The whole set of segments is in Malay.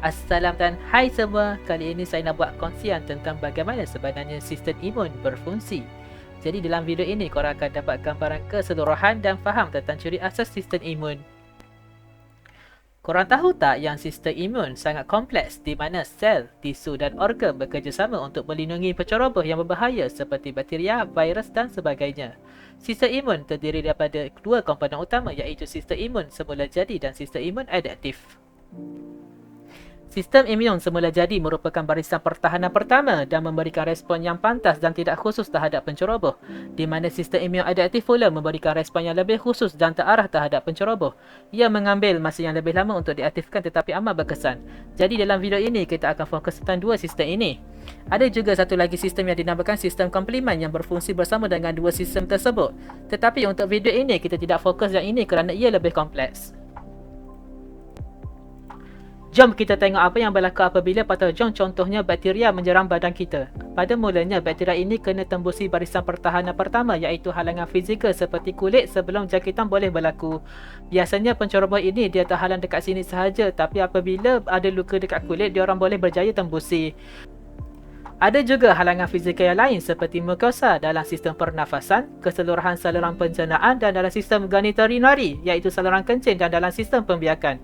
Assalam dan hai semua. Kali ini saya nak buat kongsian tentang bagaimana sebenarnya sistem imun berfungsi. Jadi dalam video ini korang akan dapat gambaran keseluruhan dan faham tentang ciri asas sistem imun. Korang tahu tak yang sistem imun sangat kompleks di mana sel, tisu dan organ bekerjasama untuk melindungi penceroboh yang berbahaya seperti bakteria, virus dan sebagainya. Sistem imun terdiri daripada dua komponen utama iaitu sistem imun semula jadi dan sistem imun adaptif. Sistem imun semula jadi merupakan barisan pertahanan pertama dan memberikan respon yang pantas dan tidak khusus terhadap penceroboh, di mana sistem imun adaptif pula memberikan respon yang lebih khusus dan terarah terhadap penceroboh. Ia mengambil masa yang lebih lama untuk diaktifkan tetapi amat berkesan. Jadi dalam video ini kita akan fokus tentang dua sistem ini. Ada juga satu lagi sistem yang dinamakan sistem komplemen yang berfungsi bersama dengan dua sistem tersebut. Tetapi untuk video ini kita tidak fokus yang ini kerana ia lebih kompleks. Jom kita tengok apa yang berlaku apabila patogen contohnya bakteria menyerang badan kita. Pada mulanya, bakteria ini kena tembusi barisan pertahanan pertama iaitu halangan fizikal seperti kulit sebelum jangkitan boleh berlaku. Biasanya penceroboh ini dia terhalang dekat sini sahaja, tapi apabila ada luka dekat kulit, diorang boleh berjaya tembusi. Ada juga halangan fizikal yang lain seperti mukosa dalam sistem pernafasan, keseluruhan saluran pencernaan dan dalam sistem genitourinary iaitu saluran kencing dan dalam sistem pembiakan.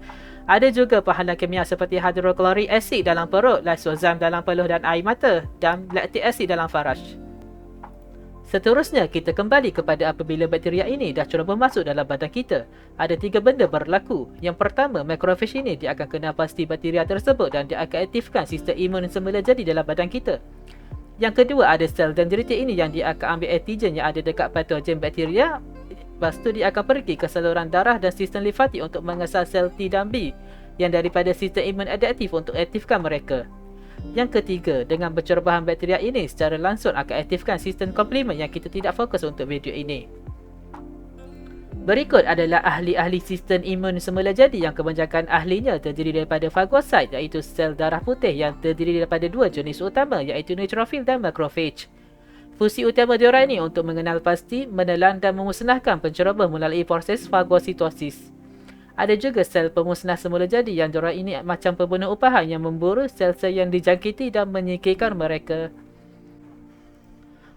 Ada juga penghalang kimia seperti hidroklorik asid dalam perut, lysosam dalam peluh dan air mata dan lactic acid dalam faraj. Seterusnya, kita kembali kepada apabila bakteria ini dah cuba masuk dalam badan kita. Ada tiga benda berlaku. Yang pertama, makrofage ini dia akan kenal pasti bakteria tersebut dan dia akan aktifkan sistem imun semula jadi dalam badan kita. Yang kedua, ada sel dendritik ini yang dia akan ambil antigen yang ada dekat patogen bakteria. Lepas tu dia akan pergi ke saluran darah dan sistem limfatik untuk mengesal sel T dan B yang daripada sistem imun adaptif untuk aktifkan mereka. Yang ketiga, dengan pencerobohan bakteria ini secara langsung akan aktifkan sistem komplemen yang kita tidak fokus untuk video ini. Berikut adalah ahli-ahli sistem imun semula jadi yang kebanyakan ahlinya terdiri daripada fagosit iaitu sel darah putih yang terdiri daripada dua jenis utama iaitu neutrophil dan macrophage. Fungsi utama diorang ini untuk mengenal pasti, menelan dan memusnahkan penceroboh melalui proses fagositosis. Ada juga sel pemusnah semula jadi yang diorang ini macam pembunuh upahan yang memburu sel-sel yang dijangkiti dan menyingkirkan mereka.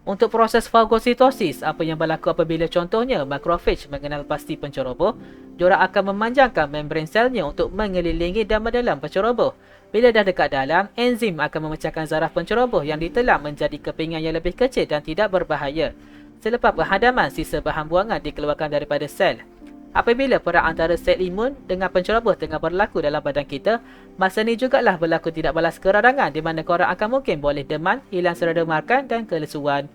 Untuk proses fagositosis, apa yang berlaku apabila contohnya macrophage mengenal pasti penceroboh, diorang akan memanjangkan membran selnya untuk mengelilingi dan menelan penceroboh. Bila dah dekat dalam, enzim akan memecahkan zarah penceroboh yang ditelan menjadi kepingan yang lebih kecil dan tidak berbahaya. Selepas penghadaman, sisa bahan buangan dikeluarkan daripada sel. Apabila perang antara sel imun dengan penceroboh tengah berlaku dalam badan kita, masa ni jugalah berlaku tidak balas keradangan di mana korang akan mungkin boleh demam, hilang selera makan dan kelesuan.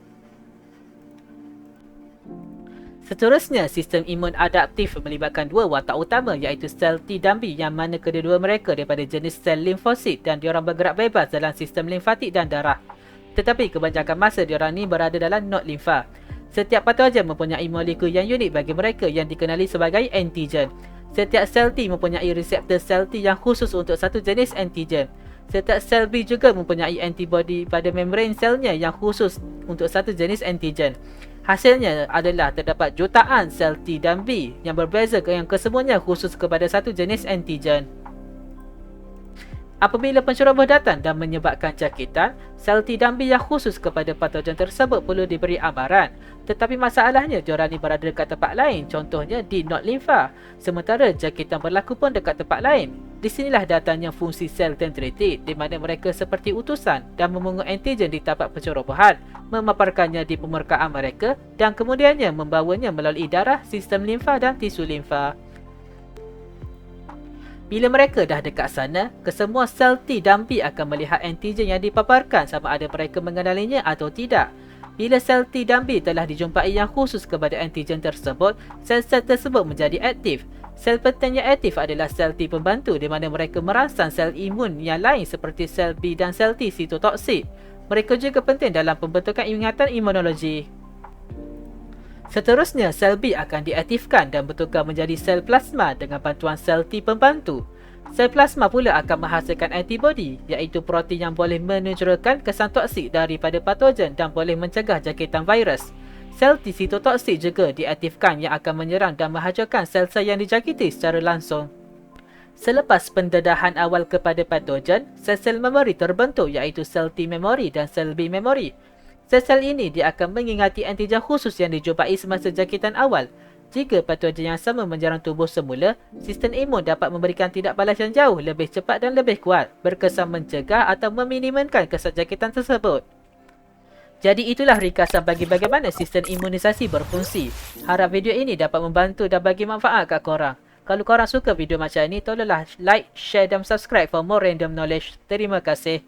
Seterusnya, sistem imun adaptif melibatkan dua watak utama iaitu sel T dan B yang mana kedua-dua mereka daripada jenis sel limfosit dan diorang bergerak bebas dalam sistem limfatik dan darah. Tetapi kebanyakan masa diorang ni berada dalam nod limfa. Setiap patogen mempunyai molekul yang unik bagi mereka yang dikenali sebagai antigen. Setiap sel T mempunyai reseptor sel T yang khusus untuk satu jenis antigen. Setiap sel B juga mempunyai antibodi pada membran selnya yang khusus untuk satu jenis antigen. Hasilnya adalah terdapat jutaan sel T dan B yang berbeza yang kesemuanya khusus kepada satu jenis antigen. Apabila penceroboh datang dan menyebabkan jangkitan, sel T dan B yang khusus kepada patogen tersebut perlu diberi amaran. Tetapi masalahnya diorang ni berada dekat tempat lain, contohnya di nod limfa. Sementara jangkitan berlaku pun dekat tempat lain. Di sinilah datangnya fungsi sel dendritik di mana mereka seperti utusan dan memungut antigen di tapak pencerobohan, memaparkannya di pemerkaan mereka dan kemudiannya membawanya melalui darah, sistem limfa dan tisu limfa. Bila mereka dah dekat sana, kesemua sel T dan B akan melihat antigen yang dipaparkan sama ada mereka mengenalinya atau tidak. Bila sel T dan B telah dijumpai yang khusus kepada antigen tersebut, sel-sel tersebut menjadi aktif. Sel penting yang aktif adalah sel T pembantu di mana mereka merangsang sel imun yang lain seperti sel B dan sel T sitotoksik. Mereka juga penting dalam pembentukan ingatan imunologi. Seterusnya, sel B akan diaktifkan dan bertukar menjadi sel plasma dengan bantuan sel T pembantu. Sel plasma pula akan menghasilkan antibodi, iaitu protein yang boleh menunjukkan kesan toksik daripada patogen dan boleh mencegah jangkitan virus. Sel T sitotoksik juga diaktifkan yang akan menyerang dan menghancurkan sel-sel yang dijangkiti secara langsung. Selepas pendedahan awal kepada patogen, sel-sel memori terbentuk iaitu sel T memori dan sel B memori. Sel-sel ini dia akan mengingati antigen khusus yang dijumpai semasa jangkitan awal. Jika patogen yang sama menyerang tubuh semula, sistem imun dapat memberikan tindak balas yang jauh lebih cepat dan lebih kuat, berkesan mencegah atau meminimumkan kesan jangkitan tersebut. Jadi itulah ringkasan bagi bagaimana sistem imunisasi berfungsi. Harap video ini dapat membantu dan bagi manfaat kat korang. Kalau korang suka video macam ni, tolonglah like, share dan subscribe for more random knowledge. Terima kasih.